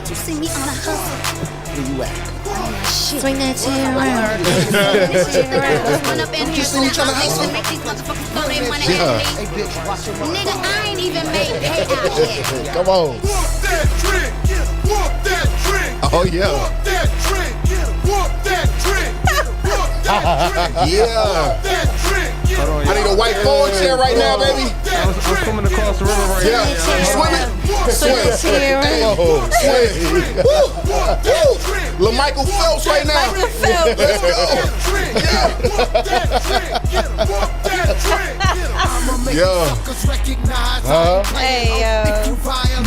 You see me on a hustle. Where you at? Swing that chair around. Run up in here so that I'm make these motherfuckers throw their money at me. Hey, bitch, watch your mouth. Nigga, I ain't even made payout yet. Come on. Walk that trick, walk that trick. Oh, yeah. Walk that trick, walk that trick, walk that trick. Yeah. Walk that trick. I need a white forward chair right now, baby. I'm coming across the river right Yeah. now. Swimming. Swing that chair around. Oh, swim. Woo. LaMichael Phelps right now. Michael Phelps. Let's go. Yeah. Hey, yo.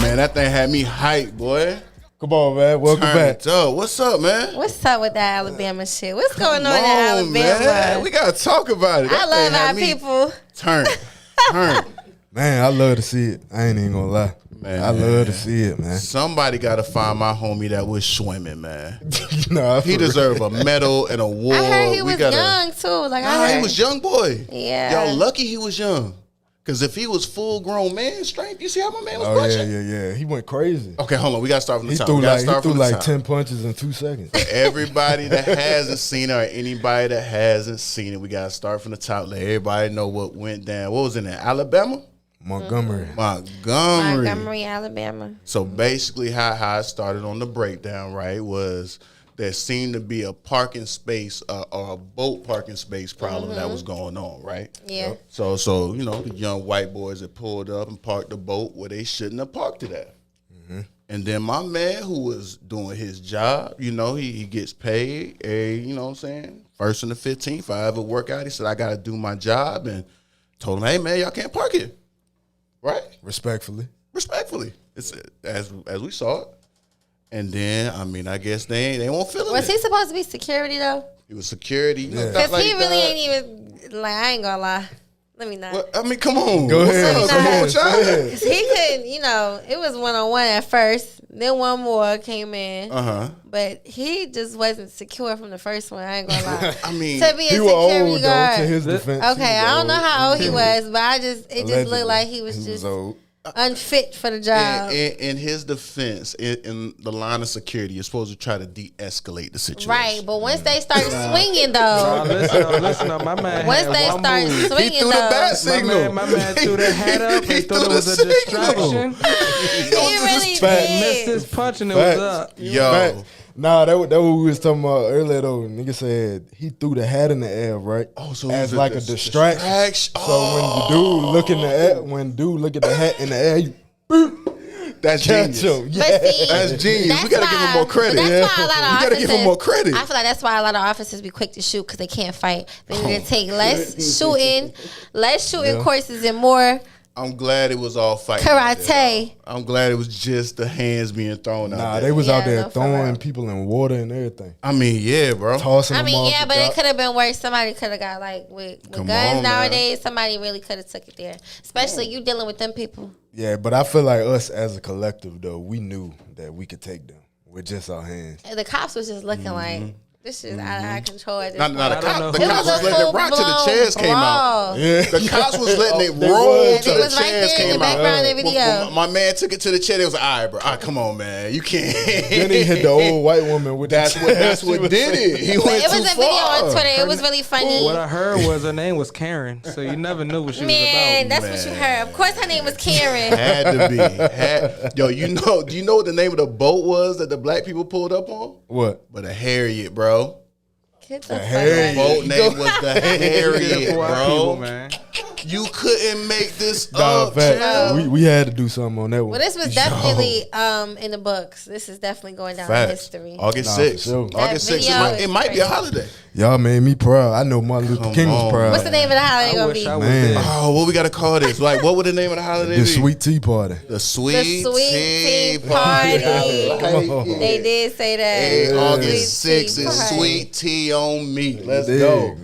Man, that thing had me hyped, boy. Come on, man. Welcome back. Turned up. What's up, man? What's up with that Alabama shit? What's going on Come in Alabama? man. We gotta talk about it. I That love thing had our me people. Turn. Man, I love to see it. I ain't even gonna lie. Man. I love to see it, man. Somebody gotta find my homie that was swimming, man. Nah, He deserved a medal and a award. I heard he We was gotta- young too. Like I Nah, heard he was young boy. Yeah. Y'all lucky he was young. Cause if he was full grown man strength, you see how my man was Oh, punching? yeah. He went crazy. Okay, hold on. We gotta start from the He top. threw We gotta like, start from the top. 10 punches in 2 seconds. Everybody that hasn't seen it or anybody that hasn't seen it, we gotta start from the top. Let everybody know what went down. What was in there? Alabama? Montgomery. Montgomery, Alabama. So basically how it started on the breakdown, right, was there seemed to be a parking space or a boat parking space problem that was going on, right? Yeah. So you know, the young white boys that pulled up and parked the boat where they shouldn't have parked it at. And then my man who was doing his job, you know, he gets paid, you know what I'm saying, 1st and the 15th. If I ever work out, he said, I got to do my job, and told him, hey, man, y'all can't park it. Right? Respectfully. It's as we saw it. And then, I mean, I guess they won't feel it. Was he supposed to be security though? He was security. You know, Yeah. stuff Because he like really that. ain't even like. I ain't gonna lie. Let me not. Well, I mean, come on. Go What's ahead. up? Come on with y'all. Cause he couldn't, you know, it was 1-on-1 at first. Then one more came in. But he just wasn't secure from the first one. I ain't gonna lie. I mean, To be a He was security old, guard. though, to his defense. Okay, I don't know how old he was, but it just Allegedly. looked like he was just old. unfit for the job. in his defense, in the line of security, you're supposed to try to de-escalate the situation. Right, but once they started swinging Nah, though, listen up. My man once had they one started move. He swinging threw the bat though, signal. My man threw the hat up He and thought threw it was the a distraction. he really Missed did. his punch and it was Facts. up. Yo, Fact. Nah, that what we was talking about earlier though. Nigga said he threw the hat in the air, right? Oh, so it as was like a distraction. distraction. Oh. So when the dude look in the air, look at the hat in the air, you that's catch genius. him. But see, That's genius. We gotta give him more credit. But that's why a lot of We officers, gotta give him more credit. I feel like that's why a lot of officers be quick to shoot because they can't fight. They need to take less shooting courses and more I'm glad it was all fighting. karate. I'm glad it was just the hands being thrown out Nah, there. they was Yeah, out there no, for throwing real. people in water and everything, I mean, yeah, bro. tossing I them mean, off yeah, the but it dock. could have been worse. Somebody could have got like with Come guns on, man. nowadays. Somebody really could have took it there. Especially you dealing with them people. Yeah, but I feel like us as a collective though, we knew that we could take them with just our hands. And the cops was just looking like this is out of control at this Nah, point. the I don't know cops who- It was was a letting it rock till the full-blown chairs came out. brawl. Yeah, The cops was letting it They roll was. till It the was right chairs there in the came out. background of the video. When my man took it to the chair. They was like, all right, bro. All right, come on, man. You can't. Then he hit the old white woman with That's the what. That's She what was did saying- it. He But went it was too a video far. on Twitter. It was really funny. What I heard was her name was Karen, so you never knew what she Man, was about. that's what you heard. Of course, her name was Karen. Had to be. Yo, you know? Do you know what the name of the boat was that the black people pulled up on? What? But a Harriet, bro. Get the fuck Harriet. out of Boat name was the Harriet, For our people, bro. man. You couldn't make this Nah, up, fact. child. We had to do something on that one. Well, this was definitely in the books. This is definitely going down in Facts. history. August Nah, 6th. for sure. August That 6th. video It might be a is holiday. Y'all made me proud. I know Martin Luther Come King was on. proud. What's the name of the holiday I gonna wish be? I was Man. there. Oh, what we gotta call this? Like, what would the name of the holiday The be? sweet tea party. The sweet, The Sweet Tea tea Party. I like it. They did say that. Hey, August Sweet 6th tea is party. sweet tea on me. Let's Dig. go.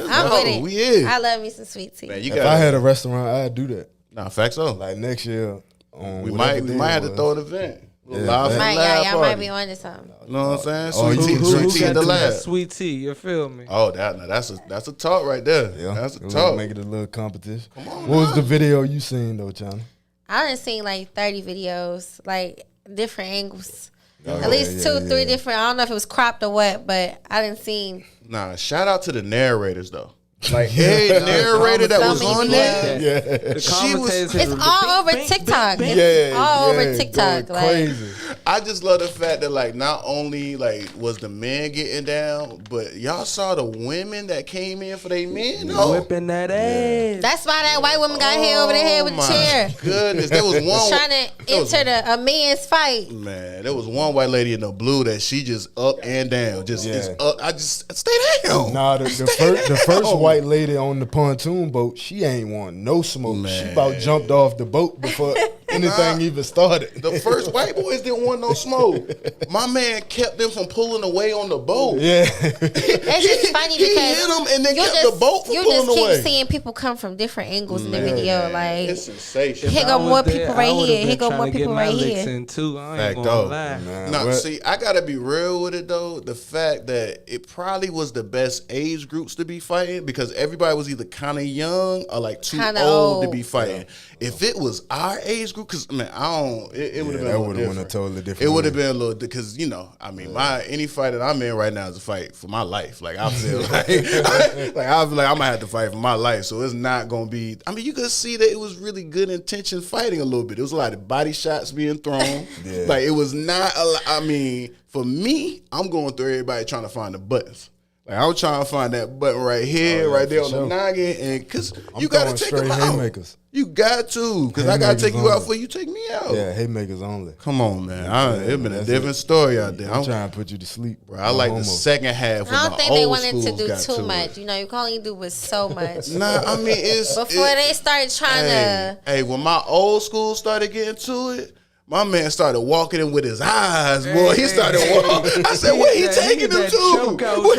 I'm with it. We here. I love me some sweet tea. Man, you If got I had a restaurant, I'd do that. nah, facts so. Like next year. We might have to throw an event. Yeah, Live man. Might, lab y'all might party. be on to something. You know what I'm saying? Oh, Sweet tea, who sweet tea got in the to that lab. sweet tea? You feel me? Oh, that's a talk right there. Yeah, That's a We'll talk. Make it a little competition. What was the video you seen though, China? I done seen like 30 videos, like different angles. At least two, three different. I don't know if it was cropped or what, but I didn't see. Nah, shout out to the narrators though. Like every narrator that was on there, The commentators It's all over TikTok. It's all over TikTok. Like, crazy. I just love the fact that like not only like was the men getting down, but y'all saw the women that came in for their men. whipping that ass. that's why that white woman got hit over the head with a chair. Goodness, there was one Trying to enter a men's fight. man. There was one white lady in the blue that she just up and down, just is up. I just stay down. Nah, the first white lady on the pontoon boat, she ain't want no smoke. Man. She about jumped off the boat before anything even started. The first white boys didn't want no smoke. My man kept them from pulling away on the boat. Yeah. It's just funny He because hit them and then you kept the boat from you pulling just keep away. seeing people come from different angles in the video. Like, It's sensational. here go more people right here. Here go more people right here. Too. I ain't Fact gonna though. lie. No, see, I gotta be real with it though. The fact that it probably was the best age groups to be fighting because everybody was either kind of young or like too Kinda old to old. be fighting. If it was our age group, because man, I don't. It would have been that a would've little been a different. totally different It would have one. been a little because I mean, any fight that I'm in right now is a fight for my life. Like I feel like, I feel like I'm gonna have to fight for my life. So it's not gonna be. I mean, you could see that it was really good intention fighting a little bit. It was a lot of body shots being thrown. Yeah. Like it was not. I mean, for me, I'm going through everybody trying to find the buttons. Like I was trying to find that button right here, right there on the noggin, and because you gotta take them straight out. haymakers. You got to, because I gotta Haymakers take you out only. before you take me out. Yeah, haymakers only. Come on, man. It's been a that's different story out there. I'm trying to put you to sleep. Bro, I like the second half. When I don't the think they old wanted to schools do got too to much. it. You know, you can only do with so much. Nah, I mean it's Before they started trying to. Hey, when my old school started getting to it, my man started walking in with his eyes, boy. He started walking. I said, where he taking him to?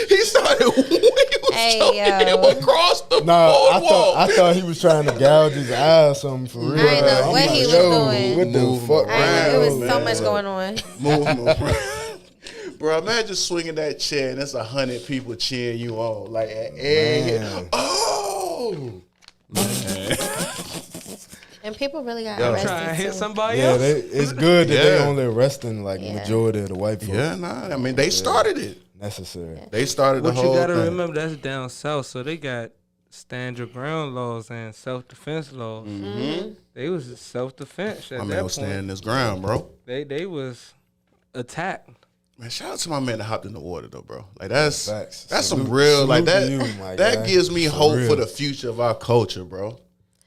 He started choking him across the boardwalk. I thought he was trying to gouge his eye or something for real. I didn't know what he was doing. What the Move fuck? It was man. so much going on. Move. Bro, imagine swinging that chair and there's 100 people cheering you on. Like, oh! Man. And people really got Trying to arrested hit too. somebody Yeah, else. it's good that they Yeah. only arresting like Yeah. majority of the white folks. Yeah, nah. I mean, they started it. Necessary. They started What the you whole gotta thing. remember, that's down south, so they got stand your ground laws and self defense laws. They was self defense at My that man point. was standing his ground, bro. They was attacked. Man, shout out to my man that hopped in the water though, bro. Like that's Facts. some Salute- real like that. salute to you, my that guy. gives me For hope real. for the future of our culture, bro.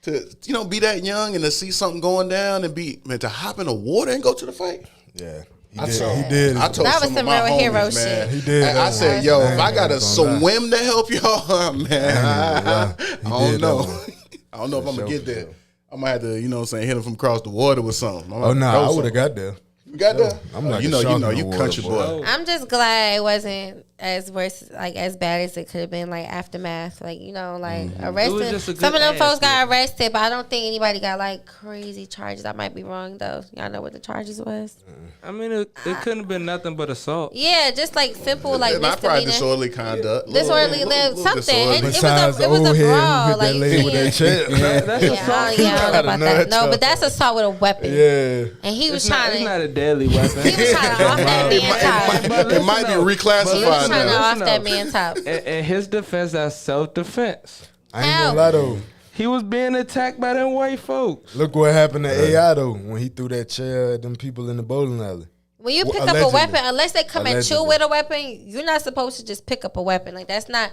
To be that young and to see something going down and to hop in the water and go to the fight. Yeah. I He told, did. I told That was some of some my real homies, hero man. shit. He did I that said, one. yo, I if ain't I gotta gonna lie. swim to help y'all, man, I He don't did know. that one. I don't know if I'm gonna sure, get for there. sure. I might have to, hit him from across the water with something. Oh no, I would have got there. You got that? I'm not you a know, shark in the you water, country boy. boy. I'm just glad it wasn't as worse, like as bad as it could have been, like aftermath, like arrested. just a good Some of them ass folks got arrested, but I don't think anybody got like crazy charges. I might be wrong though. Y'all know what the charges was? I mean, it couldn't have been nothing but assault. Yeah, just like simple, like And I probably misdemeanor. disorderly conduct. Disorderly Little something. disorderly. It was Besides a brawl. old head Like who hit that you lady with that can't- chair. That's Yeah, assault. I don't know about that. No, but that's assault with a weapon. Yeah. And he was It's not, trying it's to. not a deadly weapon. He was trying to off that man's top. It might be He was reclassified trying to now. off that man's top. In his defense, that's self defense. I ain't gonna lie though. He was being attacked by them white folks. Look what happened to AI though when he threw that chair at them people in the bowling alley. When you pick up a Allegedly. weapon, unless they come at you Allegedly. with a weapon, you're not supposed to just pick up a weapon. Like that's not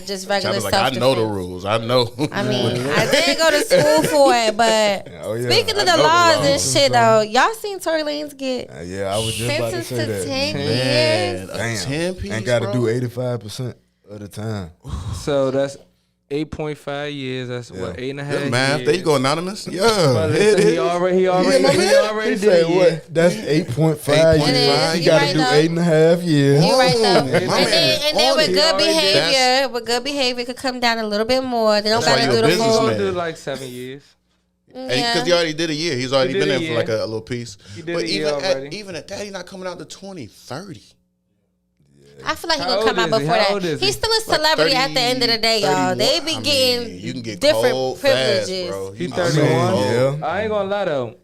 just regular I was self like, I defense. know the rules. I know. I mean, I didn't go to school for it, but Oh, yeah. speaking I of the know the laws and laws. shit, though, y'all seen Tory Lanez get Yeah, I was just about to sentenced say to that. 10 Man, years? a Damn. 10 piece, Ain't got to bro. do 85% of the time. So that's 8.5 years. That's what, 8.5 Good math. years. There you go, anonymous. Yeah, But it listen, is. he already He did said a year. what? That's 8.5 8.5. years. He You got to right, do though. 8.5 years. You right though. My And man then, is and then on with it. good He already behavior, with good behavior could come down a little bit more. They don't That's why gotta you do a the full. businessman. He'll do like 7 years. Because he already did a year. He's already He did been a there for year. like a little piece. He did But a year already. even at that, he's not coming out to 2030. I feel like he's How gonna come old out is he? before How old that. is he? He's still a Like celebrity 30, at the end of the day, y'all. They be 31. getting you can get different cold privileges. fast, bro. He You 31. Yeah. I ain't gonna lie though.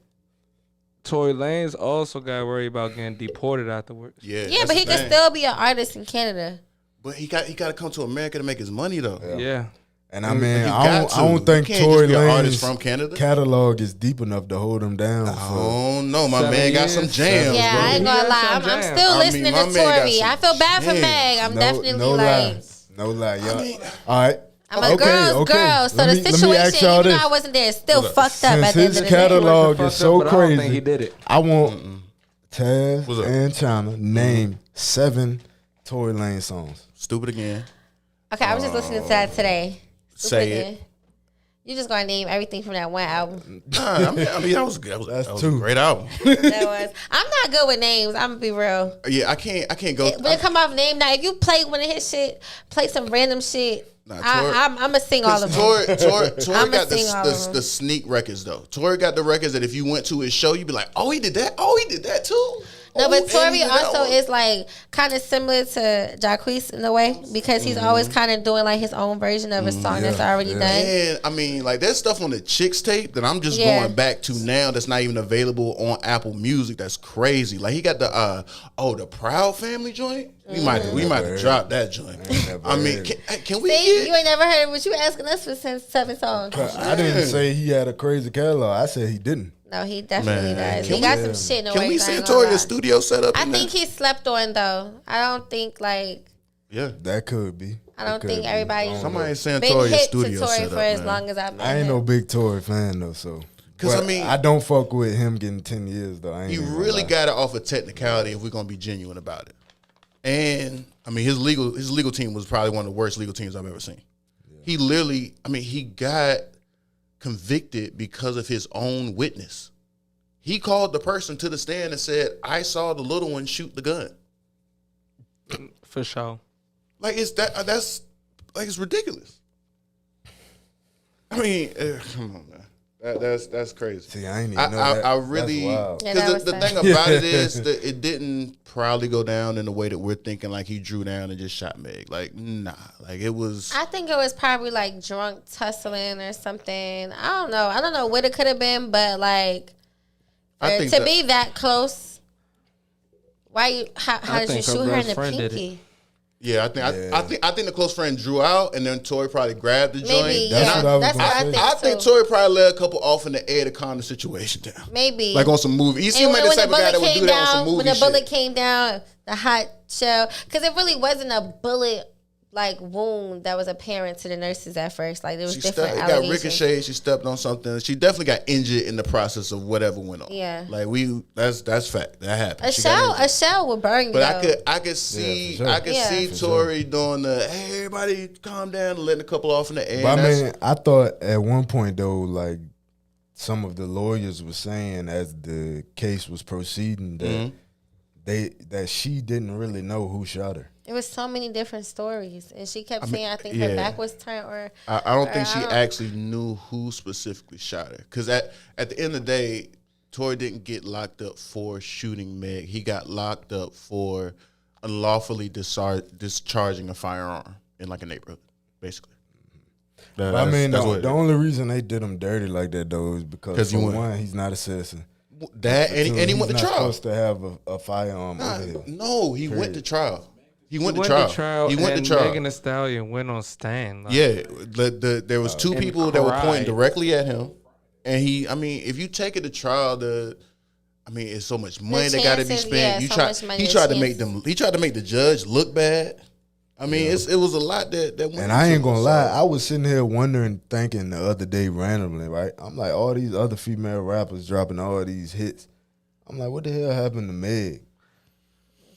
Tory Lanez also got worried about getting deported afterwards. Yeah, Yeah, that's but he the can thing. still be an artist in Canada. But he got to come to America to make his money though. Yeah. And I mean, You I got to. don't You think can't Tory just be an artist Lanez's from Canada. catalog is deep enough to hold him down. Oh no, my 7 man got years. some jams, Yeah, bro. I ain't gonna He got lie. some I'm jams. still I mean, listening my to man got Tory. some I feel bad for jams. Meg. I'm definitely no like, lie. No lie, y'all. All right. I'm a girl's girl. So the situation, even though I wasn't there, is still fucked up Since at the end his of the day. catalog Fucked is up, so but I don't think crazy, he did it. I want Taz What's up? and China name 7 Tory Lanez songs. Stupid again. Okay, I was just listening to that today. Say it. Stupid. You just gonna name everything from that one album. Nah, I mean that was good. That was a two. great album. That was. I'm not good with names. I'm gonna be real. Yeah, I can't go. When it come off name, now if you play one of his shit, play some random shit. Nah, I'm gonna sing all of them. Tory I'ma got sing all of them. the sneak records though. Tory got the records that if you went to his show, you'd be like, oh, he did that. Oh, he did that too. No, Oh, but and Tory he did that also one. is like kind of similar to Jacquees in a way because he's always kind of doing like his own version of a song that's already done. And I mean, like there's stuff on the Chicks tape that I'm just Yeah. going back to now that's not even available on Apple Music. That's crazy. Like he got the the Proud Family joint. We might have dropped that joint. I mean, can we See, get? you ain't never heard what you asking us for since 7 songs. I didn't say he had a crazy catalog. I said he didn't. No, he definitely Man, does. can He got we- some shit in the Can way. we so I ain't send gonna Tory lie. a studio setup? I in think there? he slept on though. I don't think like Yeah. That could be. I don't It think could be. everybody Somebody send been Tory a hit to studio Tory setup, for as man. long as I've known I ain't him. no big Tory fan though, so. 'Cause, But I mean- I don't fuck with him getting 10 years though. I ain't He even gonna really lie. got it off of technicality if we're gonna be genuine about it. And I mean his legal team was probably one of the worst legal teams I've ever seen. He literally, I mean, he got convicted because of his own witness. He called the person to the stand and said, I saw the little one shoot the gun. For sure. Like that's like it's ridiculous. I mean, come on, man. That's crazy. See, I ain't even know that. I really, That's wild. Yeah, that because was the sad. thing about it is that it didn't probably go down in the way that we're thinking, like he drew down and just shot Meg. Like, nah, like it was. I think it was probably like drunk tussling or something. I don't know what it could have been, but like I think to that- be that close. Why you? How I did you think her shoot her in best the friend did pinky? Yeah, I think the close friend drew out, and then Tory probably grabbed the Maybe, joint. yeah. That's what I was That's gonna what I say. think. I think too. Tory probably let a couple off in the air to calm the situation down. Maybe Like on some movie. You see him And like the type of guy that would do that on some movie when the shit. bullet came down, the hot shell, because it really wasn't a bullet like wound that was apparent to the nurses at first. Like there was She different stepped, it got allegations. ricocheted. She stepped on something. She definitely got injured in the process of whatever went on. Yeah. like that's fact. That happened. A She got injured. shell will burn you. But though. I could see for sure. I could Yeah. see For Tory doing the hey everybody calm down, letting a couple off in the air. But I That's- mean, I thought at one point though, like some of the lawyers were saying as the case was proceeding that that she didn't really know who shot her. It was so many different stories, and she kept saying, "I think yeah. her back was turned." Or I don't think she I don't- actually knew who specifically shot her. Because at the end of the day, Tory didn't get locked up for shooting Meg. He got locked up for unlawfully discharging a firearm in like a neighborhood, basically. But I mean, that's what it the is. only reason they did him dirty like that though is because 'Cause for you went- one, he's not a citizen. That and he He's went to not trial. supposed to have a firearm over here. No, he went to trial. He went He to went trial. He and went to trial. Megan Thee Stallion went on stand. Like, Yeah, there was two And people that were pointing cried. directly at him, and I mean, if you take it to trial, it's so much money that got to be chances, spent. yeah, You so try, much money, he the tried to make chances. them. He tried to make the judge look bad. I mean, it was a lot that went. And I into ain't gonna it, lie, so- I was sitting here wondering, thinking the other day randomly, right? I'm like, all these other female rappers dropping all these hits. I'm like, what the hell happened to Meg?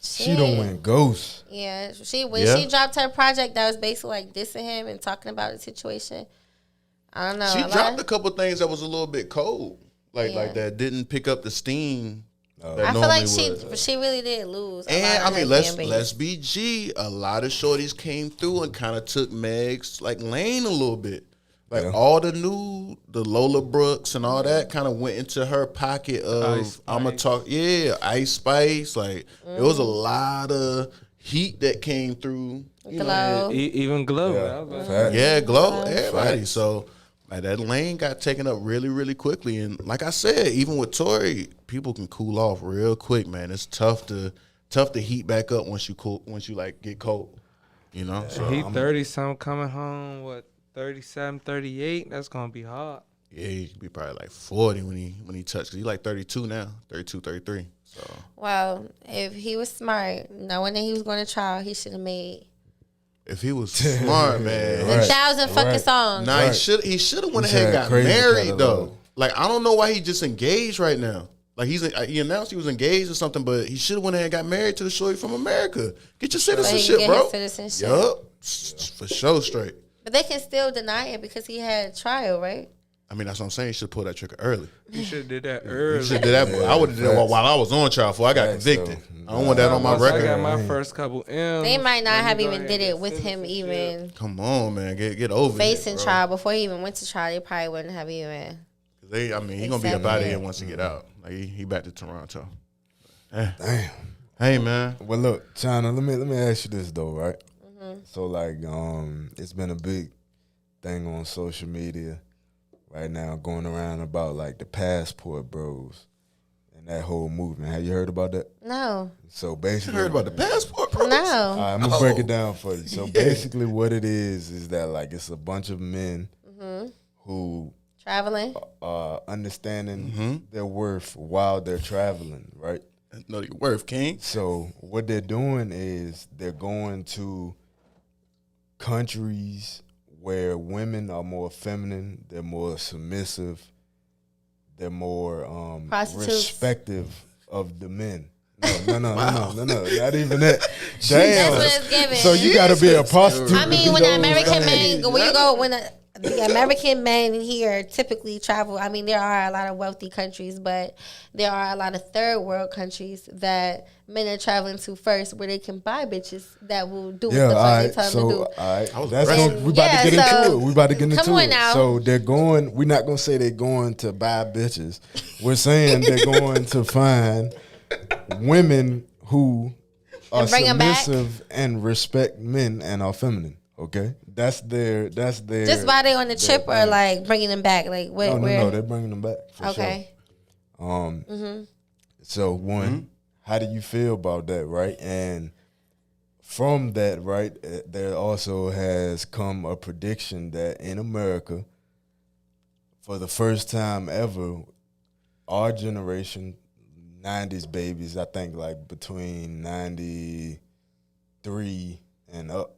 She done went ghost. Yeah, when Yeah. she dropped her project that was basically like dissing him and talking about the situation. I don't know. She a lot dropped of- a couple things that was a little bit cold, like Yeah. that didn't pick up the steam. that I feel normally like would. she really did lose. A And lot I of mean, her let's fan base. let's be G. A lot of shorties came through and kind of took Meg's like lane a little bit. Like Yeah. all the Lola Brooks and all that kind of went into her pocket of Ice I'm gonna Spice. talk. Yeah, Ice Spice. Like there was a lot of heat that came through. You know, Glow. Even Glow. Yeah. I was like, Facts. yeah, Glow, everybody. So like that lane got taken up really, really quickly. And like I said, even with Tory, people can cool off real quick, man. It's tough to heat back up once you like get cold. You know, so he 30-something coming home. What 37, 38? That's gonna be hard. Yeah, he'd be probably like 40 when he touched. He's like 32 now, 32, 33. So. Well, if he was smart, knowing that he was going to trial, he should have made. If he was smart, man, 1,000 fucking songs. Nah, he should have went ahead and got married though. Like I don't know why he just engaged right now. Like he announced he was engaged or something, but he should have went ahead and got married to the shorty from America. Get your citizenship, bro. Yup, for sure, straight. But they can still deny it because he had a trial, right? I mean, that's what I'm saying. You should pull that trigger early. You should have did that early. You should did that. I would have did that while I was on trial before I got convicted. I don't want that on my record. I got my first couple M's. They might not have even did it with him even. Come on, man. Get over facing it, trial before he even went to trial. They probably wouldn't have even. He gonna be up out of here once he get out. Like he back to Toronto. Damn. Hey, man. Well, look, China. Let me ask you this though, right? Mm-hmm. So like, it's been a big thing on social media right now going around about like the passport bros and that whole movement. Have you heard about that? No. So basically, You heard about the passport bros? No. All right, I'm gonna break it down for you. So basically, what it is that like it's a bunch of men who traveling, understanding their worth while they're traveling, right? Know your worth, King. So what they're doing is they're going to countries where women are more feminine, they're more submissive, they're more respective of the men. No, not even that. Damn. That's what it's giving. So you got to be a prostitute. I mean, when the American men, the American men here typically travel. I mean, there are a lot of wealthy countries, but there are a lot of third world countries that men are traveling to first, where they can buy bitches that will do what the fuck they tell them to do. All right, we about to get into it. We about to get into it. Now. So they're going. We're not gonna say they're going to buy bitches. We're saying they're going to find women who are submissive and respect men and are feminine. Okay, that's their. Just while they on the trip or like bringing them back. Like where? No, they're bringing them back. For okay. Sure. So one, how do you feel about that, right? And from that, right, there also has come a prediction that in America, for the first time ever, our generation, 90s babies, I think like between 93 and up,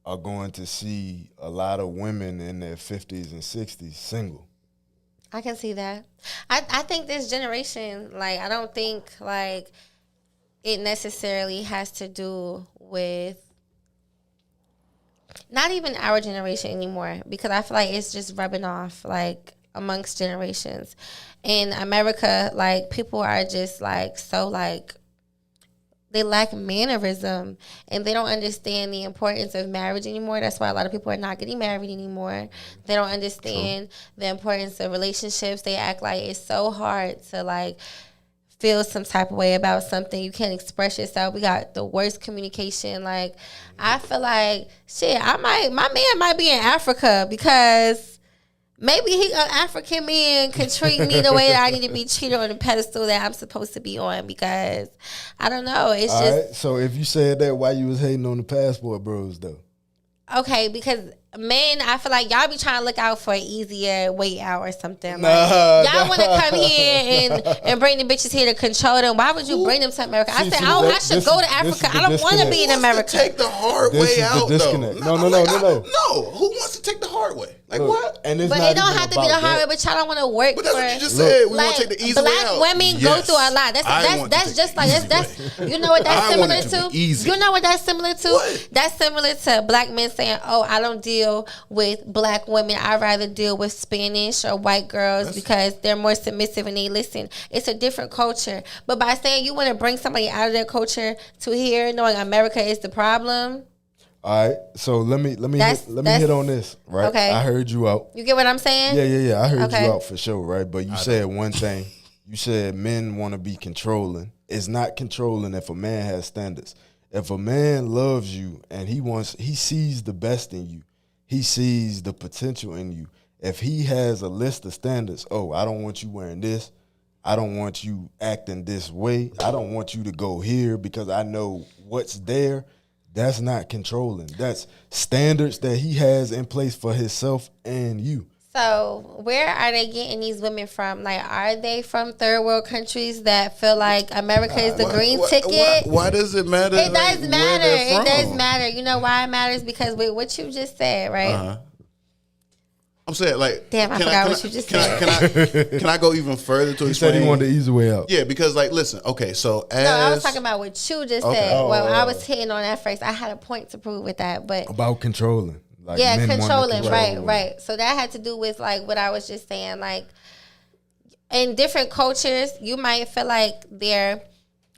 are going to see a lot of women in their 50s and 60s single. I can see that. I think this generation, like, I don't think, like, it necessarily has to do with not even our generation anymore, because I feel like it's just rubbing off, like, amongst generations. In America, like, people are just, like, so, like, they lack mannerism, and they don't understand the importance of marriage anymore. That's why a lot of people are not getting married anymore. They don't understand the importance of relationships. They act like it's so hard to, like, feel some type of way about something. You can't express yourself. We got the worst communication. Like, I feel like, my man might be in Africa because maybe an African man can treat me the way that I need to be treated on the pedestal that I'm supposed to be on, because I don't know. It's all just right, so if you said that, why you was hating on the passport bros though? Okay, because men, I feel like y'all be trying to look out for an easier way out or something. Like, y'all want to come here and bring the bitches here to control them. Why would you bring them to America? I said, I should go to Africa. I don't want to be in America. Take the hard way out, though. No. No, who wants to take the hard way? Like, what? And but it don't have to be the hard way, but y'all don't want to work for. But that's what you just said. We want to take the easy way out. Black women go through a lot. That's just like, you know what that's similar to? You know what that's similar to? What? That's similar to black men saying, oh, I don't deal with black women. I'd rather deal with Spanish or white girls because they're more submissive and they listen. It's a different culture. But by saying you want to bring somebody out of their culture to here, knowing America is the problem. All right, so let me hit on this, right? Okay. I heard you out. You get what I'm saying? Yeah. I heard you out for sure, right? But you said one thing. You said men want to be controlling. It's not controlling if a man has standards. If a man loves you and he sees the best in you, he sees the potential in you. If he has a list of standards, oh, I don't want you wearing this, I don't want you acting this way. I don't want you to go here because I know what's there. That's not controlling. That's standards that he has in place for himself and you. So where are they getting these women from? Like, are they from third world countries that feel like America is the green ticket? Why does it matter? It like, does where matter. they're It does from? matter. You know why it matters? Because with what you just said, right? Uh-huh. I'm saying, like, Damn, I forgot what you just said. Can I go even further to He explain? said he wanted the easy way out. Yeah, because like, listen, okay, so as No, I was talking about what you just Okay. said. Oh, Well, I was hitting on that first. I had a point to prove with that, but About controlling. Like yeah, men wanting to controlling, control. right. So that had to do with like what I was just saying. Like in different cultures, you might feel like they're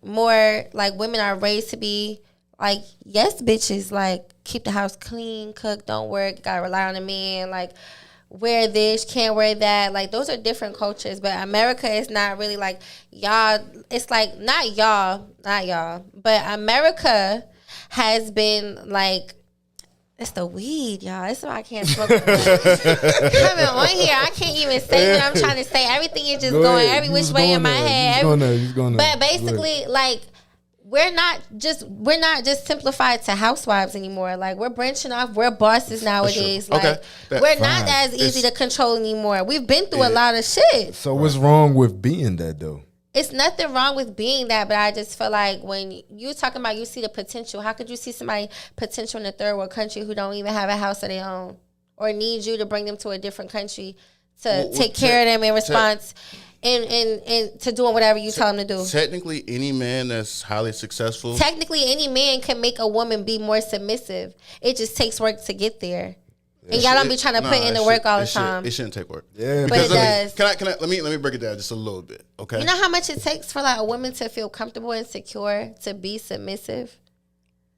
more like women are raised to be like, yes, bitches, like keep the house clean, cook, don't work, gotta rely on a man, like wear this, can't wear that. Like those are different cultures. But America is not really like y'all. It's like not y'all, but America has been like, it's the weed, y'all. That's why I can't smoke. Coming on here, I can't even say what I'm trying to say. Everything is just Go going ahead. every You which was way going in my there. head. You was going there. But basically, like we're not just simplified to housewives anymore. Like we're branching off. We're bosses nowadays. Okay. Like That- we're not fine. as easy to control anymore. We've been through a lot of shit. So what's wrong with being that though? It's nothing wrong with being that, but I just feel like when you talking about you see the potential, how could you see somebody potential in a third world country who don't even have a house of their own or need you to bring them to a different country to take care of them in response and to doing whatever you tell them to do? technically any man that's highly successful, Technically, any man can make a woman be more submissive. It just takes work to get there. And y'all don't be trying to put in the work all the time. It shouldn't take work. Yeah, But it does. Can I let me break it down just a little bit, okay? You know how much it takes for like a woman to feel comfortable and secure to be submissive?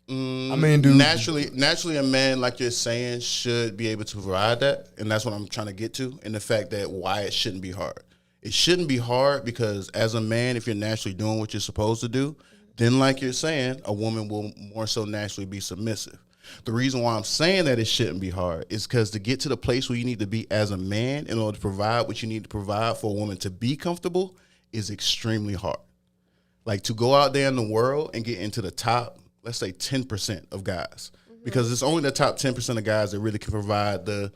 I mean, dude. Naturally, a man, like you're saying, should be able to provide that, and that's what I'm trying to get to. And the fact that why it shouldn't be hard. It shouldn't be hard because as a man, if you're naturally doing what you're supposed to do, then like you're saying, a woman will more so naturally be submissive. The reason why I'm saying that it shouldn't be hard is because to get to the place where you need to be as a man in order to provide what you need to provide for a woman to be comfortable is extremely hard. Like to go out there in the world and get into the top, let's say 10% of guys, because it's only the top 10% of guys that really can provide the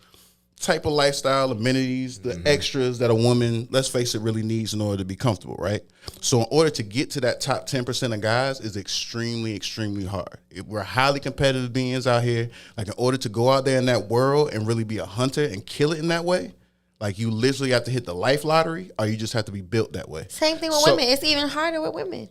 type of lifestyle, amenities, the extras that a woman, let's face it, really needs in order to be comfortable, right? So in order to get to that top 10% of guys is extremely, extremely hard. We're highly competitive beings out here. Like in order to go out there in that world and really be a hunter and kill it in that way, like you literally have to hit the life lottery or you just have to be built that way. Same thing with So- women. It's even harder with women.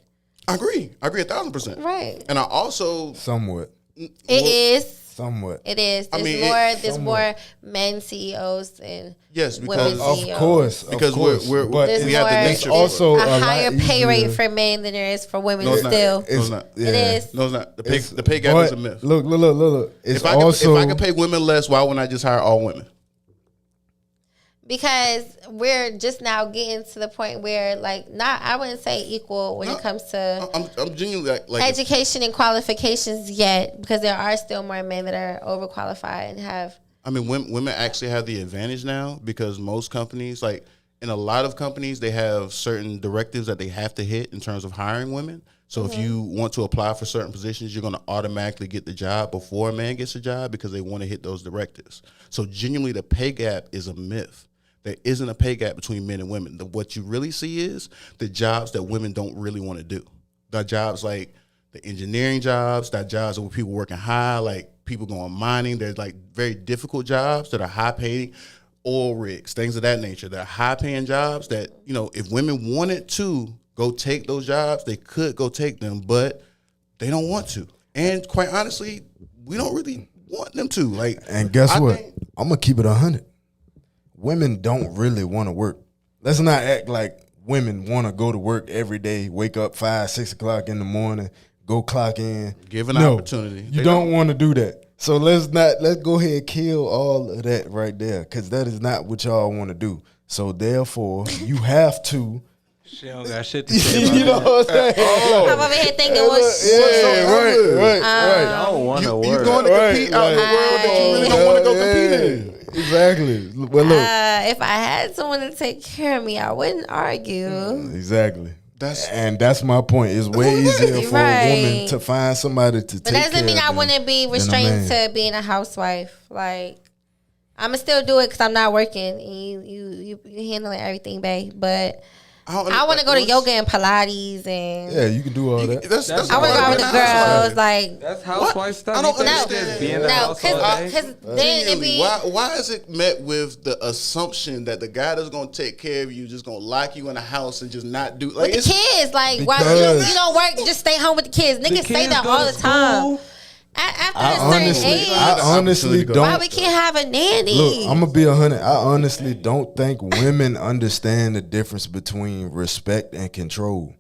I agree 1,000%. Right. And I also, Somewhat. It is. Somewhat. It is. I mean, There's more men CEOs than yes, women because Of CEOs. course. Because of course. we're but There's we have the more- nature. also a lot higher pay rate easier. for men than there is for women No, it's not. still. No, it's not. Yeah. It is. No, it's not. It's- The pay gap but is a myth. Look. It's If I also could pay women less, why wouldn't I just hire all women? Because we're just now getting to the point where, like, not, I wouldn't say equal when No, it comes to I'm genuinely like education and qualifications yet, because there are still more men that are overqualified and have. I mean, women actually have the advantage now because most companies, like in a lot of companies, they have certain directives that they have to hit in terms of hiring women. So if you want to apply for certain positions, you're going to automatically get the job before a man gets a job because they want to hit those directives. So genuinely, the pay gap is a myth. There isn't a pay gap between men and women. What you really see is the jobs that women don't really want to do. The jobs like the engineering jobs, that jobs where people working high, like people going mining. There's like very difficult jobs that are high paying, oil rigs, things of that nature. They're high paying jobs that, you know, if women wanted to go take those jobs, they could go take them, but they don't want to. And quite honestly, we don't really want them to. Like, And guess I what? think- I'm gonna keep it 100. Women don't really want to work. Let's not act like women want to go to work every day, wake up 5, 6 o'clock in the morning, go clock in. Give an No, opportunity. You They don't want to do that. So let's go ahead and kill all of that right there, because that is not what y'all want to do. So therefore, you have to. She don't got shit to say about You know what I'm saying? I'm over here thinking, well, Yeah, right. I don't want to You work. going to compete out in the Right. world that you really don't want to go compete in. Exactly. Well, look. If I had someone to take care of me, I wouldn't argue. Exactly. That's my point. It's way easier for a woman to find somebody to take care of. But doesn't mean I wouldn't be restrained to being a housewife. Like, I'ma still do it because I'm not working. And you handling everything, babe. But I want to go to yoga and Pilates and you can do all that. I want to go out with the girls. Like, that's housewife stuff. I don't understand. Because then it be why is it met with the assumption that the guy that's gonna take care of you just gonna lock you in the house and just not do like with the kids? Like, why you don't work? Just stay home with the kids. Niggas say that all the time. After a certain age, I honestly don't. Why we can't have a nanny? Look, I'm gonna be 100. I honestly don't think women understand the difference between respect and control.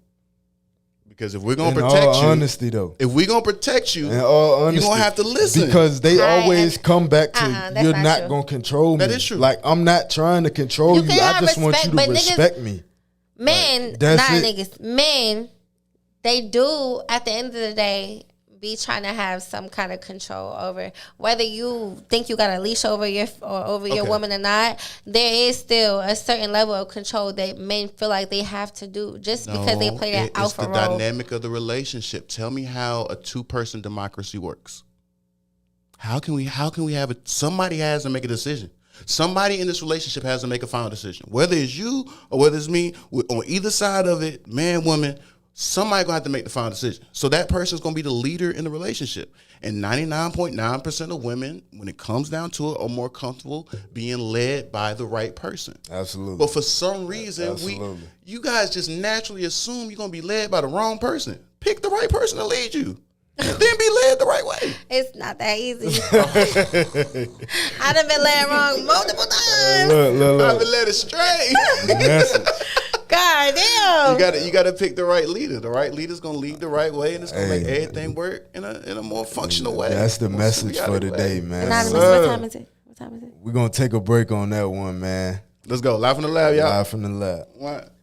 Because if we're gonna protect you, honesty though, if we're gonna protect you, in all honesty, you're gonna have to listen. Because they always come back to you're not gonna control me. That is true. Like, I'm not trying to control you. I just want you to respect me. Men, not niggas. Men, they do at the end of the day be trying to have some kind of control over whether you think you got a leash over your woman or not. There is still a certain level of control that men feel like they have to do just because they play that alpha role. It's the dynamic of the relationship. Tell me how a 2-person democracy works. How can we have it? Somebody has to make a decision. Somebody in this relationship has to make a final decision. Whether it's you or whether it's me, on either side of it, man, woman, somebody gonna have to make the final decision. So that person's gonna be the leader in the relationship. And 99.9% of women, when it comes down to it, are more comfortable being led by the right person. Absolutely. But for some reason, you guys just naturally assume you're gonna be led by the wrong person. Pick the right person to lead you. Then be led the right way. It's not that easy. I done been led wrong multiple times. Look. I've been led astray. God damn. You gotta pick the right leader. The right leader's gonna lead the right way, and it's gonna make everything work in a more functional way. That's the message for today, man. What time is it? We're gonna take a break on that one, man. Let's go. Live from the lab, y'all. Live from the lab. What?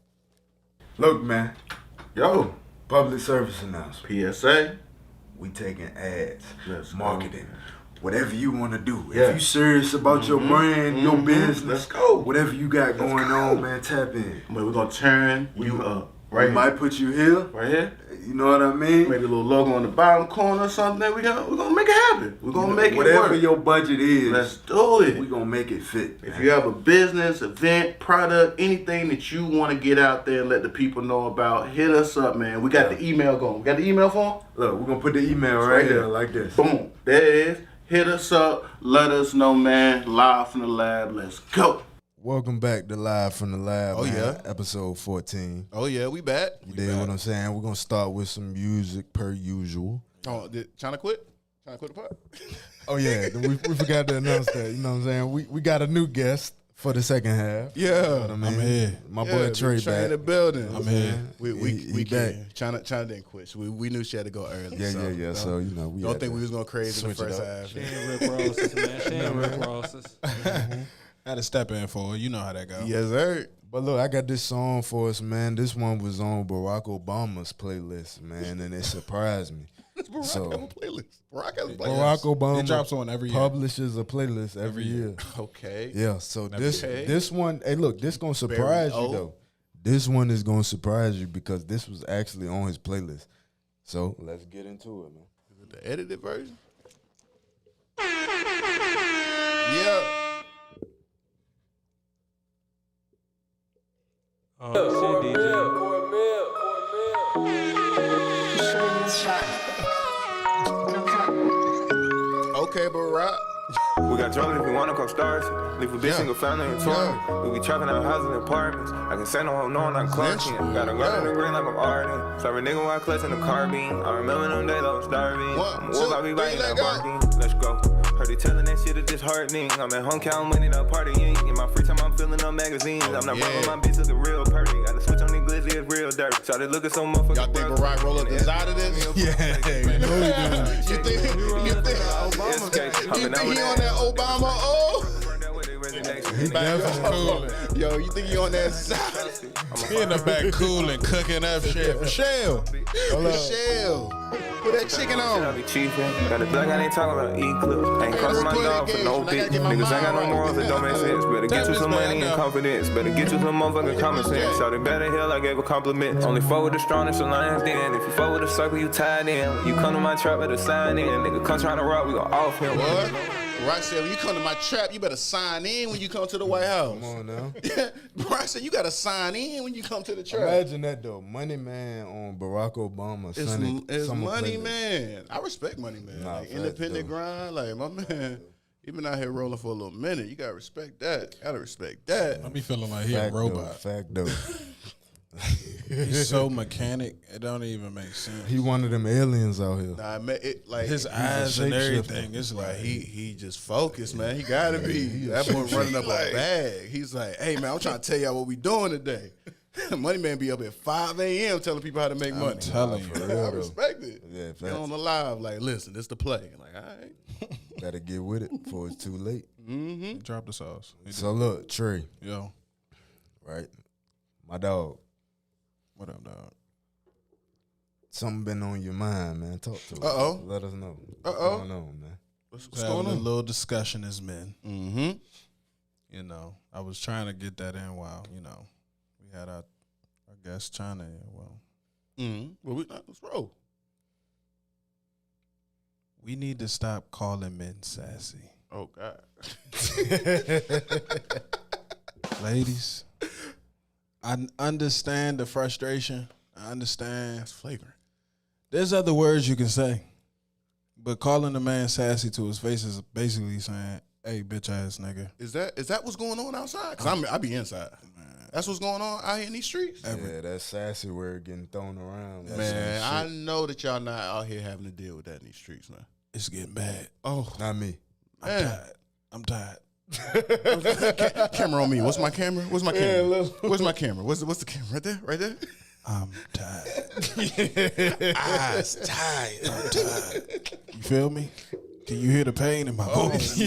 Look, man. Yo, public service announcement. PSA. We taking ads, marketing, whatever you want to do. If you serious about your brand, your business, let's go. Whatever you got going on, man, tap in. We're gonna turn you up. Right, we might put you here. Right here. You know what I mean? Maybe a little logo on the bottom corner or something. We're gonna make it happen. We're gonna make it work. Whatever your budget is, let's do it. We're gonna make it fit. If you have a business, event, product, anything that you want to get out there and let the people know about, hit us up, man. We got the email going. We got the email for them? Look, we're gonna put the email right here like this. Boom. There it is. Hit us up. Let us know, man. Live from the lab. Let's go. Welcome back to Live from the Lab. Oh, yeah. Episode 14. Oh, yeah. We back. You dig what I'm saying? We're going to start with some music per usual. Oh, trying to quit? Trying to quit the pot? Oh, yeah. we forgot to announce that. You know what I'm saying? We got a new guest for the second half. Yeah. You know what I mean? I'm here. My boy Trey back. in the building. I'm here. We back. China didn't quit. So we knew she had to go early. Yeah. So, you know, we don't think we was going crazy in the first half. She ain't Rick Ross's, man. She ain't Rick Ross's. Had to step in for it. You know how that goes. Yes, sir. But look, I got this song for us, man. This one was on Barack Obama's playlist, man, and it surprised me. Barack playlist. Barack Obama It drops on every year. Publishes a playlist every year. Okay. Yeah, so this one, hey, look, this gonna surprise you though. This one is gonna surprise you because this was actually on his playlist. So let's get into it, man. Is it the edited version? Yeah. Oh, shit, DJ. Okay, Barack. We got drunk if we wanna come stars. Leave a bitch single family in tour. We be trapping out houses and apartments. I can say no, I'm not clutching. Got a gun in the green like I'm Arden. Sorry, nigga, while clutching the carbine. I remember them days I was starving. I'm wolf, I be biting that barking. Let's go. Heard they telling that shit is disheartening. I'm at home counting money to partying. In my free time, I'm filling up magazines. I'm not running my bitch looking real pretty. Got the switch on these glizzy, it's real dirty. Started looking so motherfucking. Y'all think Barack roll up inside of this? Yeah, You think he on that Obama? Oh. He definitely cooling. Yo, you think you on that side? He in the back cooling, cooking up shit. Michelle. Michelle, put that chicken I on. be chiefin'. Got a thug, I ain't talking about E-clips. Ain't crossing my dog for no bitch. Niggas ain't got no morals, it don't make sense. Better get you some money and confidence. Better get you some motherfucking common sense. Shout it better hell, I gave a compliment. Only fuck with the strongest alliance then. If you fuck with the circle, you tied in. When you come to my trap, better sign in. Nigga come trying to rock, we gon' off him. What? Rock said, when you come to my trap, you better sign in when you come to the White House. Come on now. Rock said, you gotta sign in when you come to the trap. Imagine that though. Money Man on Barack Obama. It's Summer Money Clinton. Man. I respect Money Man. Nah, Like facts, independent though. grind. Like my man, he been out here rolling for a little minute. You gotta respect that. Gotta respect that. I be feeling like he a Fact though, robot. fact though. He's so mechanic, it don't even make sense. He one of them aliens out here. Nah, man, it like His he's a eyes and shapeshifter. everything. It's like he just focused, man. He gotta be. That boy running up a bag. He's like, hey man, I'm trying to tell y'all what we doing today. Money Man be up at 5 a.m. telling people how to make money. telling you. For real, I though. respect it. Yeah, Get facts. on the live, like, listen, this the play. Like, all right. Gotta get with it before it's too late. Drop the sauce. So look, Trey, Yo, right? My dog. what up, dog? Something been on your mind, man. Talk to us. Uh-oh. Let us know. Uh-oh. What's going on, man? What's Having going a on? little discussion as men. Mm-hmm. You know, I was trying to get that in while, you know, we had our guest China. Well, Mm-hmm. Well, let's roll. we need to stop calling men sassy. Oh, God. Ladies, I understand the frustration. I understand. That's flagrant. There's other words you can say, but calling a man sassy to his face is basically saying, "Hey, bitch ass nigga." Is that what's going on outside? Because I be inside. That's what's going on out here in these streets? Yeah, that sassy word getting thrown around. Man, I know that y'all not out here having to deal with that in these streets, man. It's getting bad. Oh, Not me. I'm tired. camera on me. What's my camera? Where's my camera? Where's my camera? What's the camera? Right there? Right there? I'm tired. Eyes tired. I'm tired. You feel me? Can you hear the pain in my voice?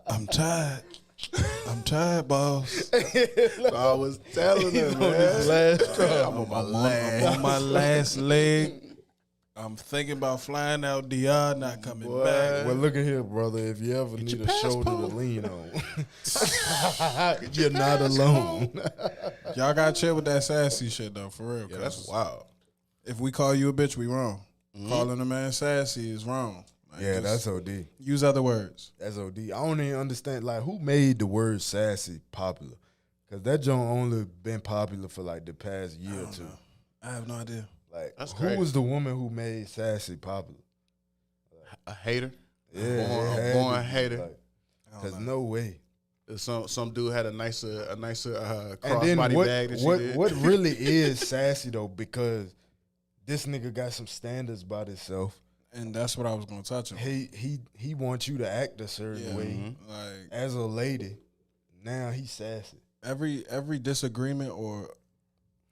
I'm tired. I'm tired, boss. I was telling them, man. I'm on my last leg. I'm thinking about flying out DR, not coming back. Well, look at here, brother. If you ever need a shoulder to lean on, you're not alone. Y'all gotta chill with that sassy shit though, for real. Yeah, 'cause that's wild. if we call you a bitch, we wrong. Calling a man sassy is wrong. Like, Yeah, just that's OD. use other words. That's OD. I don't even understand, like, who made the word sassy popular? Because that joint only been popular for, like, the past year or two. I have no idea. Like, That's who crazy. was the woman who made sassy popular? A hater. Yeah, A born hater. Because no way. Some dude had a nicer And then crossbody bag than she did. what really is sassy, though, because this nigga got some standards about himself. And that's what I was gonna touch on. He wants you to act a certain way Like as a lady. Now he's sassy. every disagreement or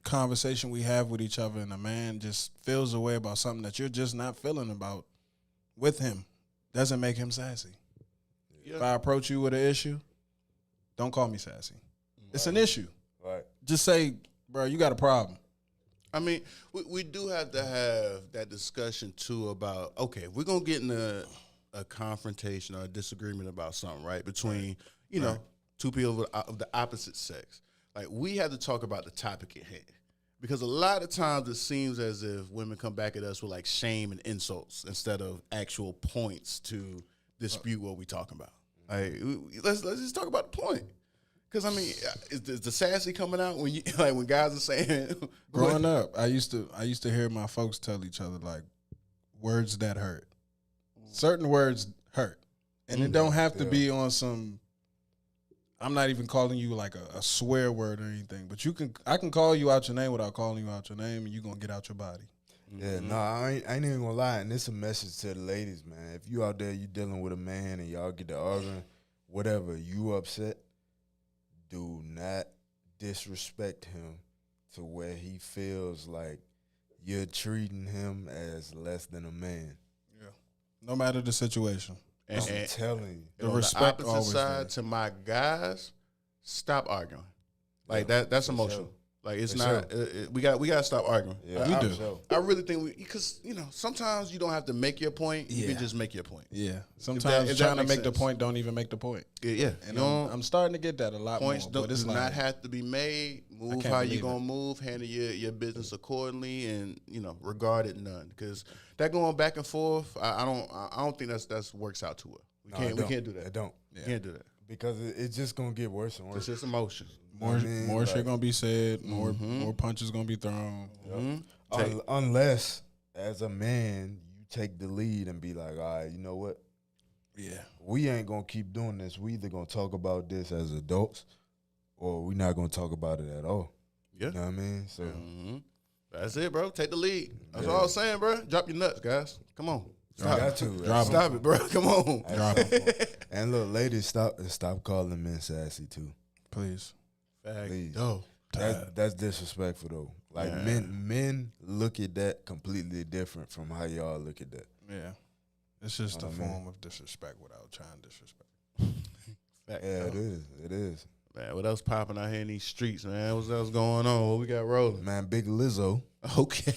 conversation we have with each other, and a man just feels a way about something that you're just not feeling about with him, doesn't make him sassy. Yeah. If I approach you with an issue, don't call me sassy. It's an issue. Right. Just say, bro, you got a problem. I mean, we do have to have that discussion too about, okay, if we're gonna get in a confrontation or a disagreement about something, right? Between, you know, two people of the opposite sex. Like, we have to talk about the topic at hand. Because a lot of times it seems as if women come back at us with like shame and insults instead of actual points to dispute what we're talking about. Like, let's just talk about the point. Because I mean, is the sassy coming out when you like when guys are saying? Growing up, I used to hear my folks tell each other like words that hurt. Certain words hurt, and it don't have to be on some. I'm not even calling you like a swear word or anything, but I can call you out your name without calling you out your name, and you're gonna get out your body. Yeah, no, I ain't even gonna lie, and it's a message to the ladies, man. If you out there, you dealing with a man, and y'all get to arguing, whatever, you upset, do not disrespect him to where he feels like you're treating him as less than a man. Yeah. No matter the situation, And, I'm and, telling you. The on respect the always opposite side there. to my guys, stop arguing. Like that's emotional. sure. Like it's For not. We gotta stop arguing. Yeah, We I'm do. sure. I really think because sometimes you don't have to make your point. You Yeah. can just make your point. Yeah. Sometimes if that trying to makes make the sense. point don't even make the point. Yeah, And I'm starting to get that a lot points more. do But it's not like, have to be made. Move can't how you believe gonna move. Handle your business accordingly, and regard it none. Because that going back and forth, I don't think that's works out too well. We can't do that. It don't. We can't do that. Because it's just gonna get worse and It's worse. just emotions. more like- shit gonna be said, more punches gonna be thrown. Unless, as a man, you take the lead and be like, all right, you know what? Yeah. We ain't gonna keep doing this. We either gonna talk about this as adults, or we not gonna talk about it at all. Yeah. You know what I mean? So That's it, bro. Take the lead. That's all I'm saying, bro. Drop your nuts, guys. Come on. Stop got it. to. Drop Stop it, bro. Come on. Drop it, And look, ladies, stop calling men sassy too. please. Please. Oh, That's disrespectful though. Like men look at that completely different from how y'all look at that. Yeah. It's just a form of disrespect without trying to disrespect. fact, Yeah, dog. it is. Man, what else popping out here in these streets, man? What else going on? What we got rolling? Man, Big Lizzo. Okay.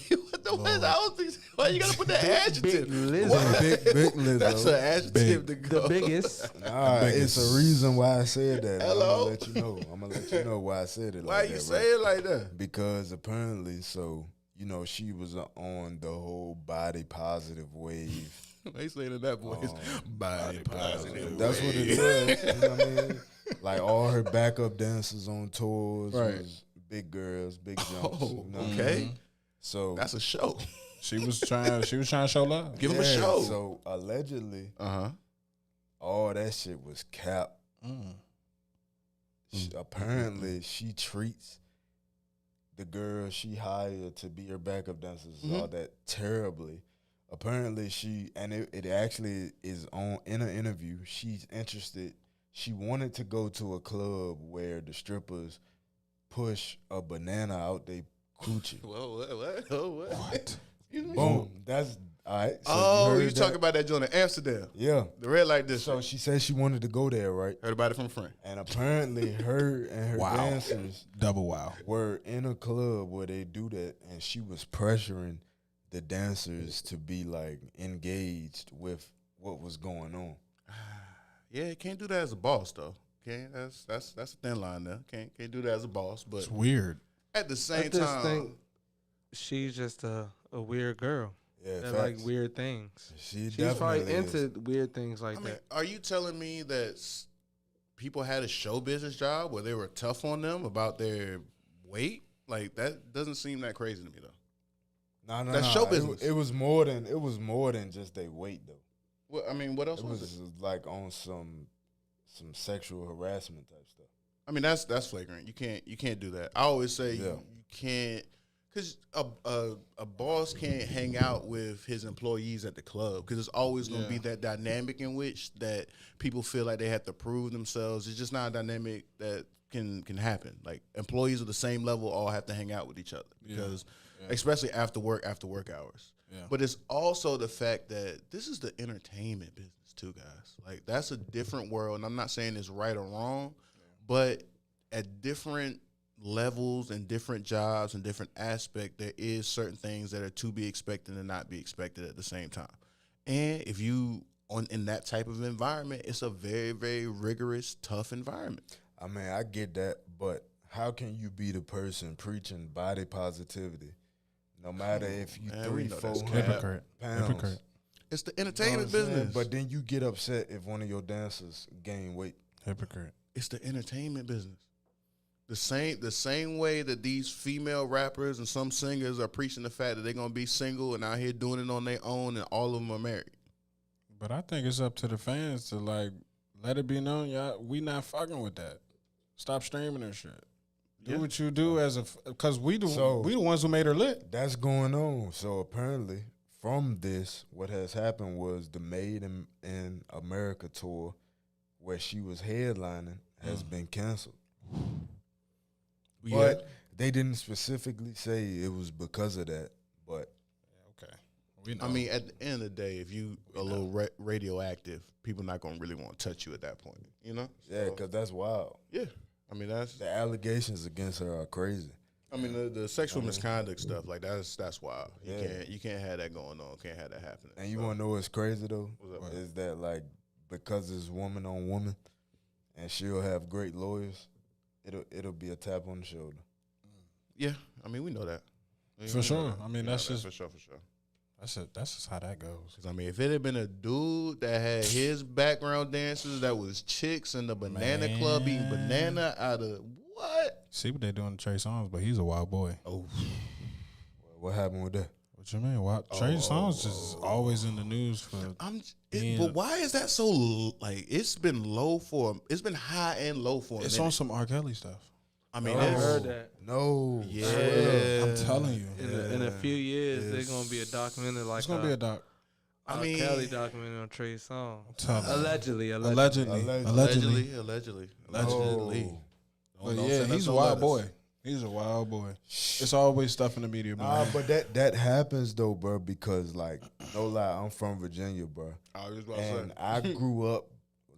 Why you gotta put that adjective? Big Lizzo. That's an adjective to go. The biggest. Nah, it's a reason why I said that. Hello? I'm gonna let you know why I said it. Why like you that, say it like that? Because apparently, she was on the whole body positive wave. They saying in that voice, body positive. That's what it is. You know what I mean? Like all her backup dancers on tours Right. was big girls, big jumps. Oh, you know what I mean? okay. So That's a show. She was trying to show love. Give him a show. So allegedly, all that shit was cap. Apparently, she treats the girl she hired to be her backup dancers all that terribly. Apparently, it actually is in an interview. She's interested. She wanted to go to a club where the strippers push a banana out they coochie. Whoa, what? Oh, what? Boom. That's all right. So you heard talking that? about that joint in Amsterdam? Yeah. The red light district. So she said she wanted to go there, right? Heard about it from a friend. And apparently, her and her Wow. dancers Double wow. were in a club where they do that, and she was pressuring the dancers to be like engaged with what was going on. Yeah, can't do that as a boss though. Okay, that's a thin line there. Can't do that as a boss. But It's weird. at the I same just time, think she's just a weird girl Yeah, that facts. like weird things. She She's probably definitely into weird things like I mean, that. are you telling me that people had a show business job where they were tough on them about their weight? Like that doesn't seem that crazy to me though. No, That's show business. It was more than just their weight though. Well, I mean, what else It was was it? like on some sexual harassment type stuff. I mean, that's flagrant. You can't do that. I always say Yeah. you can't, because a boss can't hang out with his employees at the club because it's always going to be that dynamic in which that people feel like they have to prove themselves. It's just not a dynamic that can happen. Like employees of the same level all have to hang out with each other because, especially after work hours. Yeah. But it's also the fact that this is the entertainment business too, guys. Like that's a different world, and I'm not saying it's right or wrong, but at different levels and different jobs and different aspects, there is certain things that are to be expected and not be expected at the same time. And if you in that type of environment, it's a very, very rigorous, tough environment. I mean, I get that, but how can you be the person preaching body positivity, no matter if you Man, we 300, know that's 400 Hypocrite. pounds? Hypocrite. It's the You know entertainment what I'm saying? business. But then you get upset if one of your dancers gain weight. Hypocrite. It's the entertainment business. The same way that these female rappers and some singers are preaching the fact that they're gonna be single and out here doing it on their own, and all of them are married. But I think it's up to the fans to like let it be known, y'all. We not fucking with that. Stop streaming and shit. Do what you do because we the ones who made her lit. That's going on. So apparently, from this, what has happened was the Made in America tour, where she was headlining, has been canceled. But they didn't specifically say it was because of that. But Okay. We know. I mean, at the end of the day, if you a little radioactive, people not gonna really want to touch you at that point. You know? Yeah, So, because that's wild. yeah. I mean, that's. The allegations against her are crazy. I mean, the sexual misconduct stuff like that's wild. Yeah. You can't have that going on. Can't have that happening. And you want to know what's crazy though? What's up? Is that like because it's woman on woman, and she'll have great lawyers, it'll be a tap on the shoulder. Yeah, I mean, we know that. For sure. I mean, that's just for sure. that's just how that goes. Because I mean, if it had been a dude that had his background dancers that was chicks in the banana club eating banana out of what? See what they doing to Trey Songz, but he's a wild boy. Oh, What happened with that? What you mean? Why Trey Songz just always in the news for but why is that so? Like, it's been high and low for a it's minute. on some R. Kelly stuff. I mean, I it's, heard that. No. yeah. I'm telling you. In a few years, there's gonna be a documentary like It's gonna be a doc. I mean, Kelly documentary on Trey Songz. Telling you. Allegedly. Allegedly. allegedly. But yeah, he's a wild boy. He's a wild boy. It's always stuff in the media, Nah, man. but that happens though, bro, because like no lie, I'm from Virginia, bro. I was about to And say. I grew up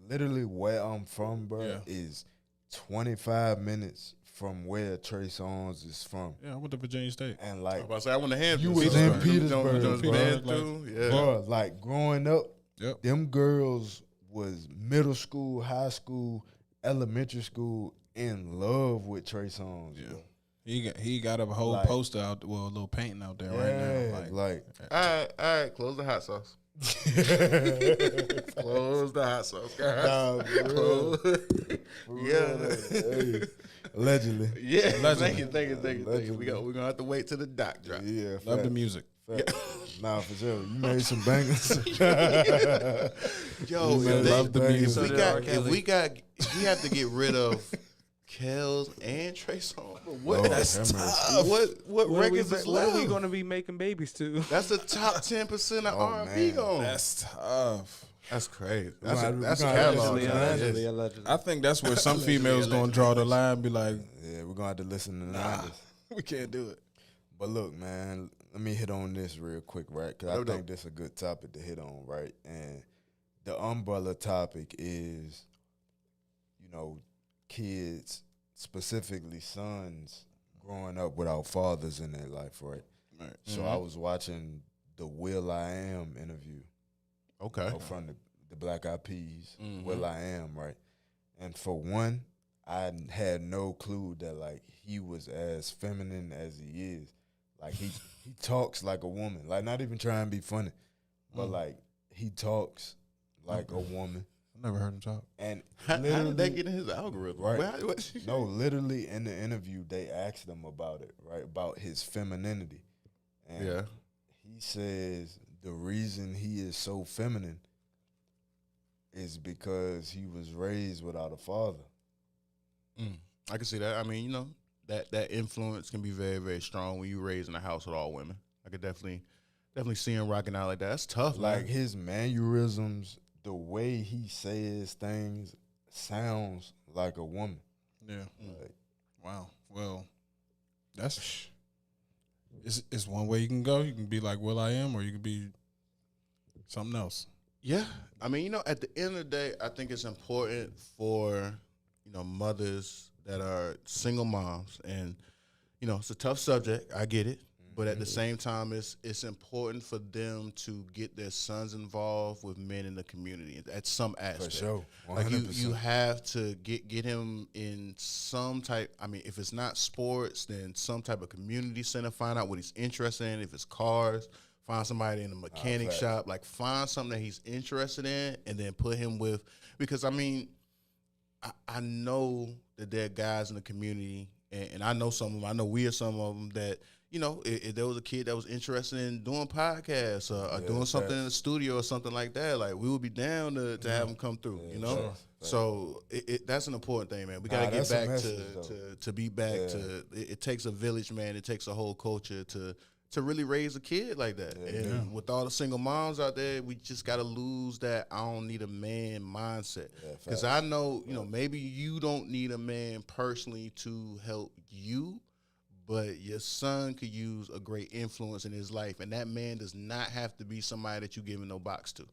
literally where I'm from, bro, Yeah. is 25 minutes from where Trey Songz is from. Yeah, I went to Virginia State. And like, I was about to say, I want to hand You was in Petersburg, bro. Yeah. bro, like growing up, Yep. them girls was middle school, high school, elementary school in love with Trey Songz. Yeah. Bro. He got a whole Like- poster out, well, a little painting out there Yeah, right now. like All right, close the hot sauce. Close the hot sauce, guys. nah, for real. Yeah. Allegedly. Yeah, Allegedly. thank you. We're gonna have to wait till the doc drop. Yeah, love the fact. music. Nah, for sure. You made some bangers. Yo, Man, love the music. if we have to get rid of Kells and Trey Songz, what Lord that's have mercy. tough. What What are we records is left? gonna be making babies to? That's the top 10% of R&B man. going. That's tough. That's crazy. gonna have to- That's a we gonna have to catalog. listen to man. that. Allegedly, allegedly. I think that's where some females gonna draw the line and be like, Yeah, we're gonna have to listen to the 90s. we can't do it. But look, man, let me hit on this real quick, right? Because I think this is a good topic to hit on, right? And the umbrella topic is, you know, kids, specifically sons, growing up without fathers in their life, right? Right. So I was watching the Will I Am interview. Okay. From the Black Eyed Peas, Will I Am, right? And for one, I had no clue that like he was as feminine as he is. Like he talks like a woman. Like not even trying to be funny, but like he talks like a woman. I never heard him talk. And How did that get in his algorithm? Right. No, literally in the interview they asked him about it, right? About his femininity. And Yeah. he says the reason he is so feminine is because he was raised without a father. I can see that. I mean, you know, that influence can be very, very strong when you raised in a house with all women. I could definitely see him rocking out like that. That's tough, Like man. his mannerisms, the way he says things sounds like a woman. Yeah. Like, Wow. Well, that's it's one way you can go. You can be like Will I Am, or you can be something else. Yeah. I mean, you know, at the end of the day, I think it's important for, you know, mothers that are single moms. And, you know, it's a tough subject. I get it. But at the same time, it's important for them to get their sons involved with men in the community at some aspect. sure. Like you 100%. have to get him in some type. I mean, if it's not sports, then some type of community center. Find out what he's interested in. If it's cars, find somebody in a mechanic facts. shop. Like find something that he's interested in, and then put him with. Because I mean, I know that there are guys in the community, and I know some of them. I know we are some of them that, you know, if there was a kid that was interested in doing podcasts or doing something in the studio or something like that, like we would be down to have them come through, you know? sure. So that's an important thing, man. We got to get that's a back message, to be back to, it takes a village, man. It takes a whole culture to really raise a kid like that. And with all the single moms out there, we just got to lose that I don't need a man mindset. Because I know, you know, maybe you don't need a man personally to help you, but your son could use a great influence in his life, and that man does not have to be somebody that you giving no box to.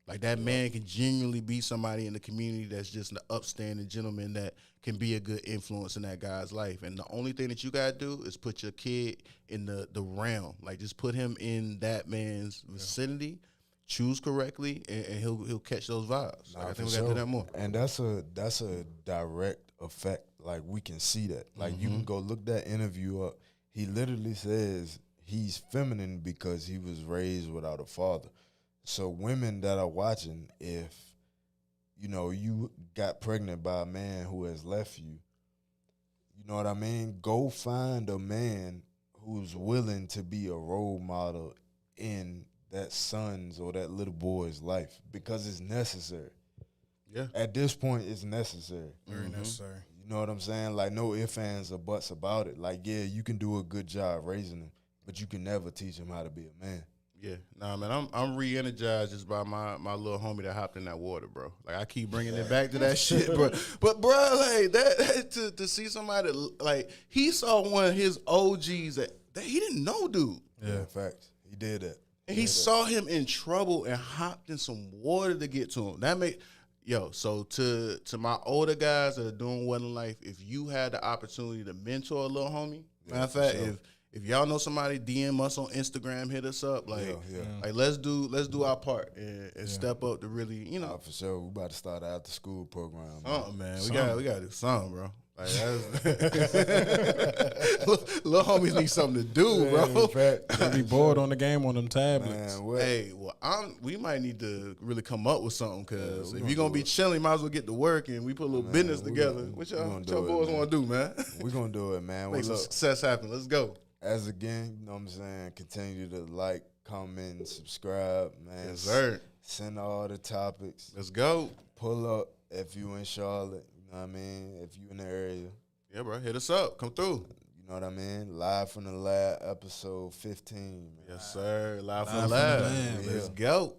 Like that man can genuinely be somebody in the community that's just an upstanding gentleman that can be a good influence in that guy's life. And the only thing that you gotta do is put your kid in the realm. Like just put him in that man's vicinity, choose correctly, and he'll catch those vibes. Like, I think we gotta do that more. And that's a direct effect. Like we can see that. Like you can go look that interview up. He literally says he's feminine because he was raised without a father. So women that are watching, if you got pregnant by a man who has left you, you know what I mean? Go find a man who's willing to be a role model in that son's or that little boy's life because it's necessary. Yeah. At this point, it's necessary. Very necessary. You know what I'm saying? Like no ifs, ands, or buts about it. Like yeah, you can do a good job raising him, but you can never teach him how to be a man. Yeah, nah, man, I'm re-energized just by my little homie that hopped in that water, bro. Like I keep bringing it back to that shit, bro. But bro, like that to see somebody like he saw one of his OGs that he didn't know, dude. Yeah, facts. He did that. And he saw him in trouble and hopped in some water to get to him. That made so to my older guys that are doing well in life, if you had the opportunity to mentor a little homie, matter of fact, if y'all know somebody, DM us on Instagram, hit us up. Like, like let's do our part and step up to really, For sure. We about to start an after school program. Man. We gotta do something, bro. Like that's little homies need something to do, bro. They be bored on the game on them tablets. Man, Hey, we might need to really come up with something because if you're gonna be chilling, might as well get to work and we put a little business together. What y'all boys want to do, man? We're gonna do it, man. Make some success happen. Let's go. As again, you know what I'm saying, continue to like, comment, subscribe, man. Yes, sir. Send all the topics. Let's go. Pull up if you in Charlotte, you know what I mean? If you in the area. Yeah, bro. Hit us up. Come through. You know what I mean? Live from the lab, episode 15. Man. Yes, sir. Live from the lab. Let's go.